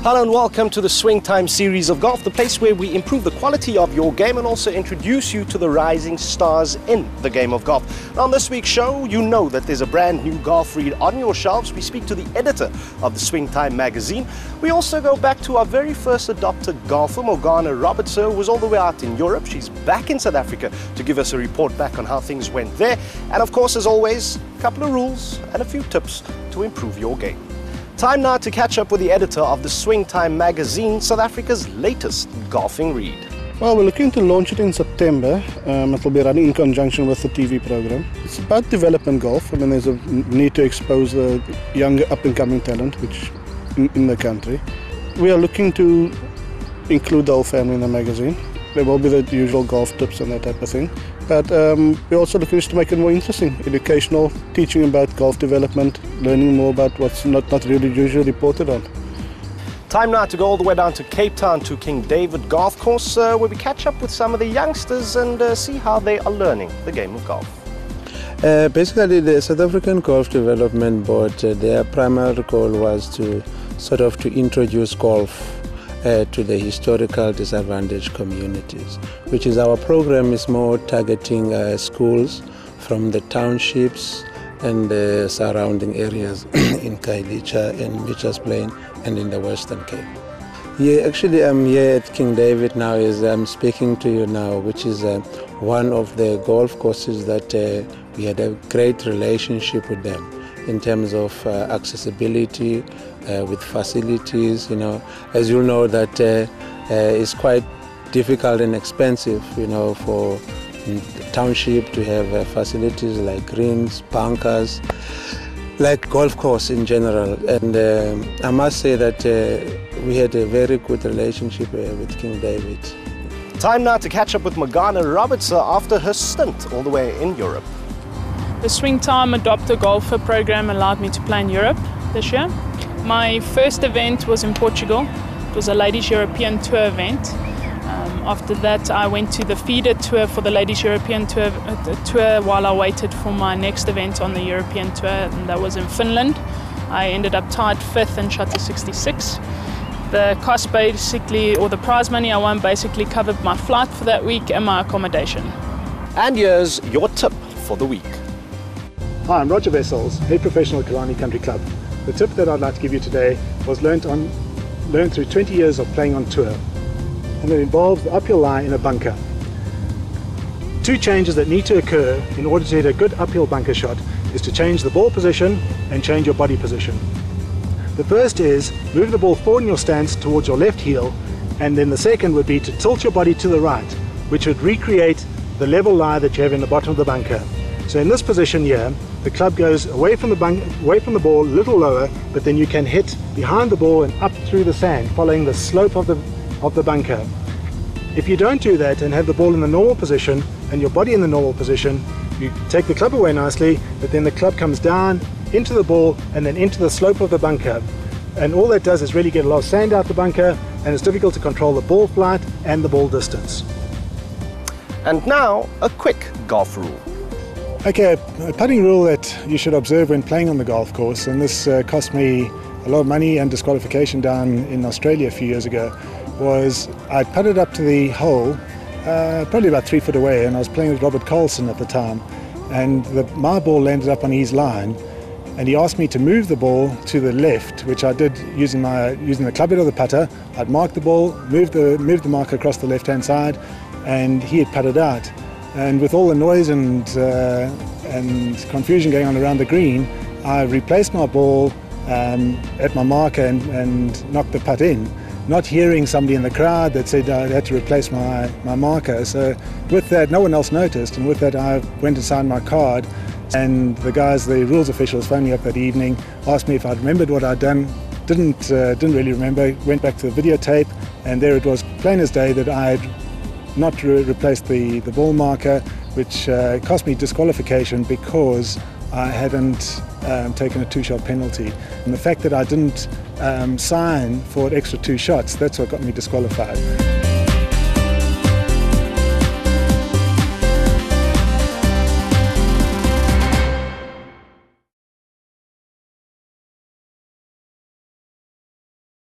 Hello and welcome to the Swingtime series of golf, the place where we improve the quality of your game and also introduce you to the rising stars in the game of golf. Now on this week's show, you know that there's a brand new golf read on your shelves. We speak to the editor of the Swingtime magazine. We also go back to our very first adopted golfer, Morgana Robertson, who was all the way out in Europe. She's back in South Africa to give us a report back on how things went there. And of course, as always, a couple of rules and a few tips to improve your game. Time now to catch up with the editor of the Swingtime magazine, South Africa's latest golfing read. Well, we're looking to launch it in September. It will be running in conjunction with the TV program. It's about development golf. I mean, there's a need to expose the younger up-and-coming talent which in the country. We are looking to include the whole family in the magazine. There will be the usual golf tips and that type of thing. But we're also looking to make it more interesting, educational, teaching about golf development, learning more about what's not really usually reported on. Time now to go all the way down to Cape Town to King David Golf Course, where we catch up with some of the youngsters and see how they are learning the game of golf. Basically, the South African Golf Development Board, their primary goal was to introduce golf to the historical disadvantaged communities, which is our program is more targeting schools from the townships and the surrounding areas in Kailicha and Mitchell's Plain and in the Western Cape. Yeah, actually I'm here at King David now as I'm speaking to you now, which is one of the golf courses that we had a great relationship with them in terms of accessibility with facilities. You know, as you know that it's quite difficult and expensive, you know, for the township to have facilities like greens, bunkers, like golf course in general. And I must say that we had a very good relationship with King David. Time now to catch up with Morgana Robertson after her stint all the way in Europe. The Swingtime Adopt a Golfer program allowed me to play in Europe this year. My first event was in Portugal. It was a Ladies European Tour event. After that, I went to the feeder tour for the Ladies European Tour while I waited for my next event on the European Tour, and that was in Finland. I ended up tied 5th and shot a 66. The cost basically, or the prize money I won basically covered my flight for that week and my accommodation. And here's your tip for the week. Hi, I'm Roger Wessels, head professional at Killarney Country Club. The tip that I'd like to give you today was learned through 20 years of playing on tour, and it involves the uphill lie in a bunker. Two changes that need to occur in order to hit a good uphill bunker shot is to change the ball position and change your body position. The first is move the ball forward in your stance towards your left heel, and then the second would be to tilt your body to the right, which would recreate the level lie that you have in the bottom of the bunker. So in this position here, the club goes away from the ball a little lower, but then you can hit behind the ball and up through the sand, following the slope of the bunker. If you don't do that and have the ball in the normal position and your body in the normal position, you take the club away nicely, but then the club comes down into the ball and then into the slope of the bunker. And all that does is really get a lot of sand out the bunker, and it's difficult to control the ball flight and the ball distance. And now, a quick golf rule. Okay, a putting rule that you should observe when playing on the golf course, and this cost me a lot of money and disqualification down in Australia a few years ago, was I putted up to the hole probably about 3 foot away, and I was playing with Robert Carlson at the time, and my ball landed up on his line, and he asked me to move the ball to the left, which I did using the club head of the putter. I'd marked the ball, moved the marker across the left-hand side, and he had putted out. And with all the noise and confusion going on around the green, I replaced my ball at my marker and knocked the putt in, not hearing somebody in the crowd that said I had to replace my marker. So with that, no one else noticed, and with that I went and signed my card, and the rules officials phoned me up that evening, asked me if I'd remembered what I'd done. Didn't really remember, went back to the videotape, and there it was, plain as day, that I had not replaced the ball marker, which cost me disqualification because I hadn't taken a 2-shot penalty. And the fact that I didn't sign for an extra 2 shots, that's what got me disqualified.